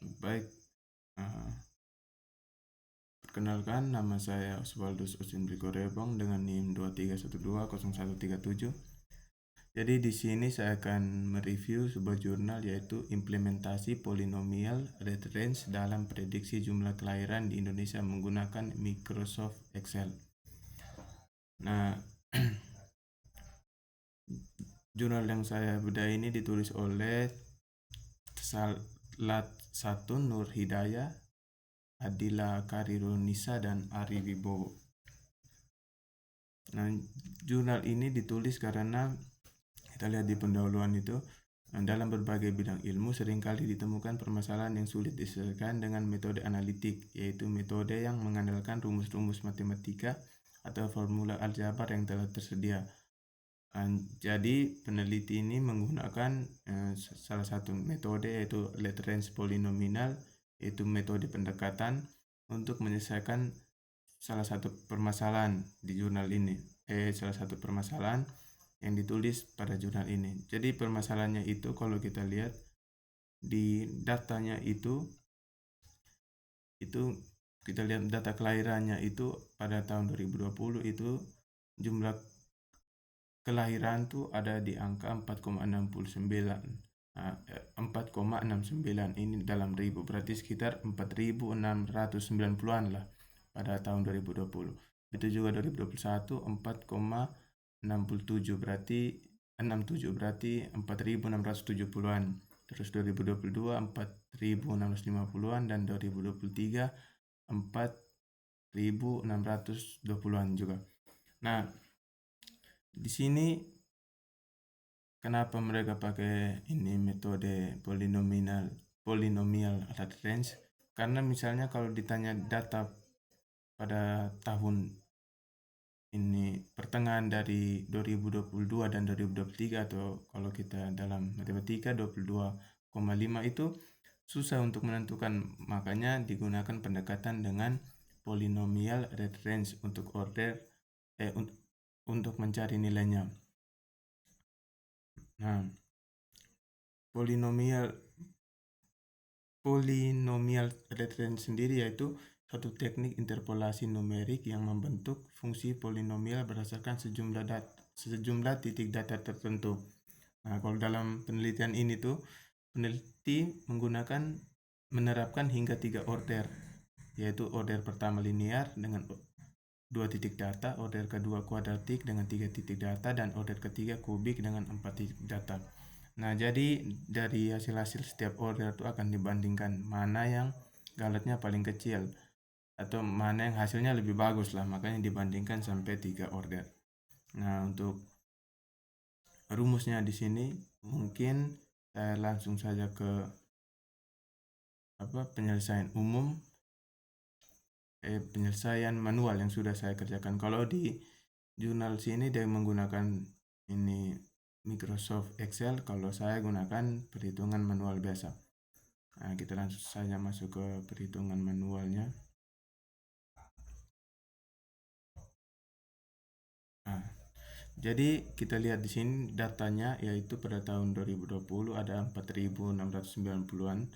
Baik, perkenalkan, nama saya Oswaldus Usin Brikorebong dengan NIM 23120137. Jadi di sini saya akan mereview sebuah jurnal yaitu Implementasi Polinomial Rate Range dalam Prediksi Jumlah Kelahiran di Indonesia menggunakan Microsoft Excel. Nah, jurnal yang saya bedah ini ditulis oleh Salat Satu Nur Hidayah, Adila Karirunisa, dan Ari Wibowo. Nah, jurnal ini ditulis karena kita lihat di pendahuluan itu, dalam berbagai bidang ilmu seringkali ditemukan permasalahan yang sulit diselesaikan dengan metode analitik, yaitu metode yang mengandalkan rumus-rumus matematika atau formula aljabar yang telah tersedia. Jadi peneliti ini menggunakan salah satu metode yaitu Lagrange polinominal, yaitu metode pendekatan untuk menyelesaikan salah satu permasalahan di jurnal ini. Salah satu permasalahan yang ditulis pada jurnal ini. Jadi permasalahannya itu kalau kita lihat di datanya itu kita lihat data kelahirannya itu pada tahun 2020 itu jumlah kelahiran tuh ada di angka 4,69. 4,69 ini dalam ribu, berarti sekitar 4.690-an lah pada tahun 2020. Itu juga 2021 4,67 berarti 4.670-an. Terus 2022 4.650-an dan 2023 4.620-an juga. Nah, di sini kenapa mereka pakai ini metode polinomial rate range? Karena misalnya kalau ditanya data pada tahun ini pertengahan dari 2022 dan 2023, atau kalau kita dalam matematika 22,5 itu susah untuk menentukan, makanya digunakan pendekatan dengan polinomial rate range untuk untuk mencari nilainya. Nah, polinomial rate range sendiri yaitu satu teknik interpolasi numerik yang membentuk fungsi polinomial berdasarkan sejumlah titik data tertentu. Nah, kalau dalam penelitian ini tuh peneliti menerapkan hingga 3 order, yaitu order pertama linear dengan 2 titik data, order kedua kuadratik dengan 3 titik data, dan order ketiga kubik dengan 4 titik data. Nah, jadi dari hasil-hasil setiap order itu akan dibandingkan mana yang galetnya paling kecil atau mana yang hasilnya lebih bagus lah, makanya dibandingkan sampai 3 order. Nah, untuk rumusnya di sini mungkin saya langsung saja ke penyelesaian umum. Penyelesaian manual yang sudah saya kerjakan. Kalau di jurnal sini dia menggunakan ini Microsoft Excel, kalau saya gunakan perhitungan manual biasa. Nah, kita langsung saja masuk ke perhitungan manualnya. Nah, jadi kita lihat di sini datanya, yaitu pada tahun 2020 ada 4.690-an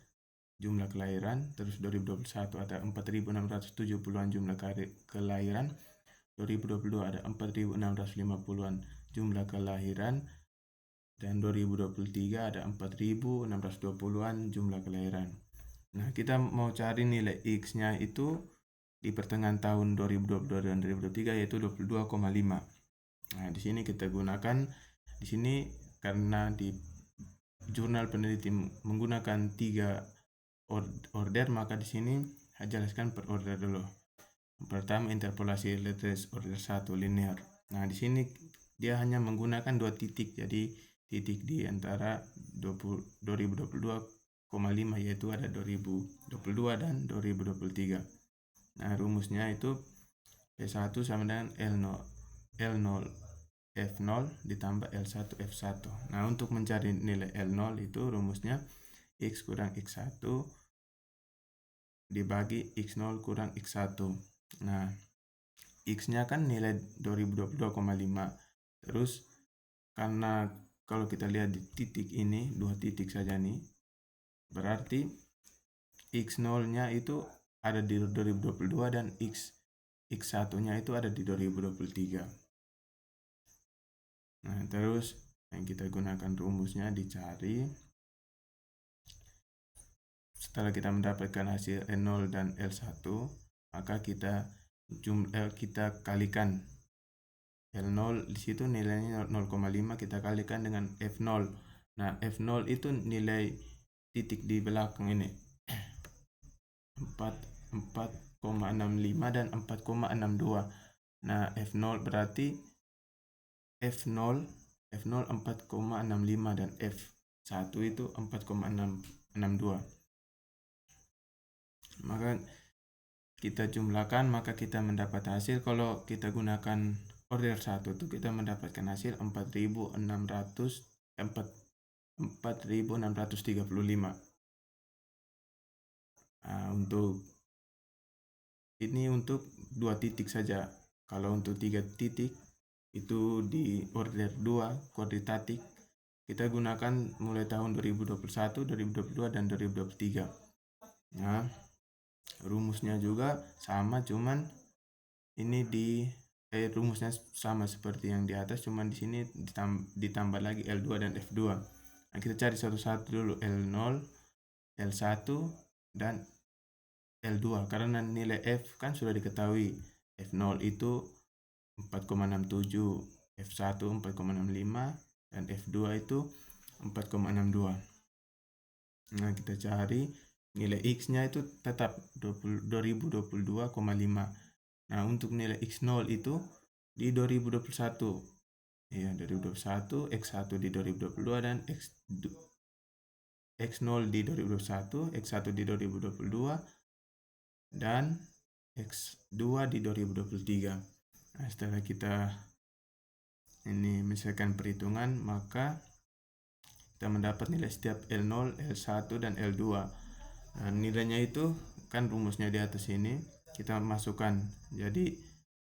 jumlah kelahiran, terus 2021 ada 4.670-an jumlah kelahiran, 2022 ada 4.650-an jumlah kelahiran, dan 2023 ada 4.620-an jumlah kelahiran. Nah, kita mau cari nilai X-nya itu di pertengahan tahun 2022 dan 2023 yaitu 22,5. Nah, di sini kita gunakan karena di jurnal peneliti menggunakan 3 order, maka di sini saya jelaskan per order dulu. Pertama, interpolasi Lagrange order 1 linear. Nah, di sini dia hanya menggunakan 2 titik, jadi titik di antara 2022,5 yaitu ada 2022 dan 2023. Nah, rumusnya itu P1 sama dengan L0 F0 ditambah L1 F1. Nah, untuk mencari nilai L0 itu rumusnya X kurang X1 dibagi X0 kurang X1. Nah, X-nya kan nilai 2022,5. Terus karena kalau kita lihat di titik ini 2 titik saja nih, berarti X0-nya itu ada di 2022 dan X1-nya itu ada di 2023. Nah, terus yang kita gunakan rumusnya dicari. Setelah kita mendapatkan hasil L0 dan L1, maka kita kalikan L0 di situ nilainya 0,5, kita kalikan dengan F0. Nah, F0 itu nilai titik di belakang ini 4,65 dan 4,62. Nah, F0 berarti F0 4,65 dan F1 itu 4,62. Maka kita jumlahkan, maka kita mendapat hasil. Kalau kita gunakan order 1 itu kita mendapatkan hasil 4.635. Nah, untuk ini untuk 2 titik saja. Kalau untuk 3 titik itu di order 2 kuadritatik, kita gunakan mulai tahun 2021, 2022 dan 2023. Nah, rumusnya juga sama, cuman ini rumusnya sama seperti yang di atas, cuman di sini ditambah lagi L2 dan F2. Nah, kita cari satu-satu dulu, L0, L1 dan L2, karena nilai F kan sudah diketahui. F0 itu 4,67, F1 4,65 dan F2 itu 4,62. Nah, kita cari nilai X-nya itu tetap 2022,5. Nah, untuk nilai X0 itu di 2021. Ya, 2021, X1 di 2022 dan X0 di 2021, X1 di 2022 dan X2 di 2023. Nah, setelah kita ini misalkan perhitungan, maka kita mendapat nilai setiap L0, L1 dan L2. Nah, nilainya itu kan rumusnya di atas ini kita masukkan. Jadi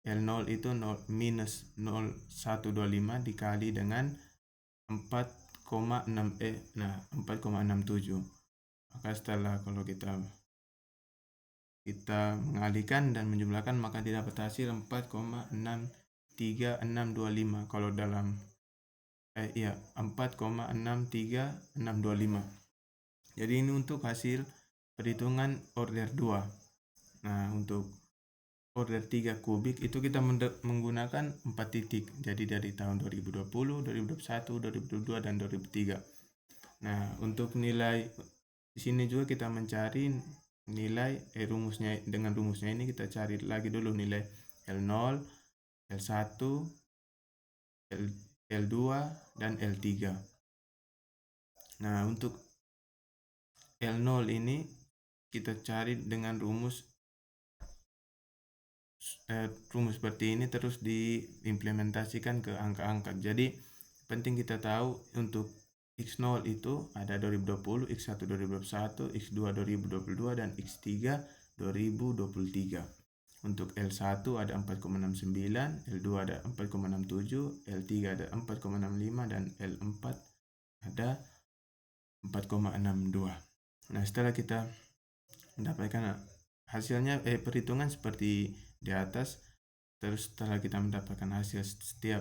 L0 itu minus 0,125 dikali dengan 4,67. Maka setelah kalau kita mengalihkan dan menjumlahkan, maka didapat hasil 4,63625. Kalau dalam 4,63625. Jadi ini untuk hasil perhitungan order 2. Nah, untuk order 3 kubik itu kita menggunakan 4 titik. Jadi dari tahun 2020, 2021, 2022 dan 2003. Nah, untuk nilai di sini juga kita mencari nilai rumusnya. Dengan rumusnya ini kita cari lagi dulu nilai L0, L1, L2 dan L3. Nah, untuk L0 ini kita cari dengan rumus seperti ini, terus diimplementasikan ke angka-angka. Jadi penting kita tahu untuk X0 itu ada 2020, X1 2021, X2 2022 dan X3 2023. Untuk L1 ada 4,69, L2 ada 4,67, L3 ada 4,65 dan L4 ada 4,62. Nah, setelah kita mendapatkan hasilnya perhitungan seperti di atas, terus setelah kita mendapatkan hasil setiap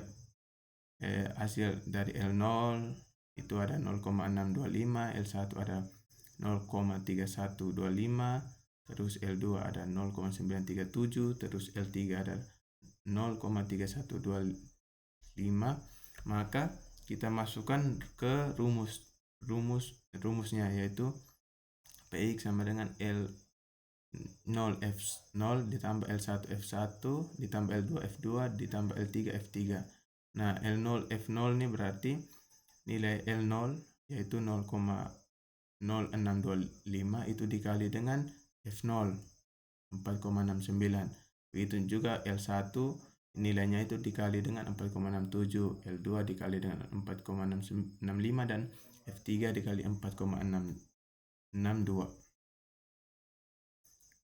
hasil dari L0 itu ada 0,625, L1 ada 0,3125, terus L2 ada 0,937, terus L3 ada 0,3125. Maka kita masukkan ke rumusnya, yaitu PX sama dengan L0 F0 ditambah L1 F1 ditambah L2 F2 ditambah L3 F3. Nah, L0 F0 ini berarti nilai L0 yaitu 0,0625 itu dikali dengan F0 4,69. Begitu juga L1 nilainya itu dikali dengan 4,67, L2 dikali dengan 4,665 dan F3 dikali 4,662.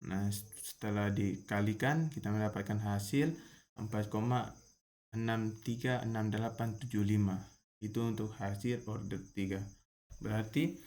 Nah, setelah dikalikan kita mendapatkan hasil 4,636875. Itu untuk hasil order 3. Berarti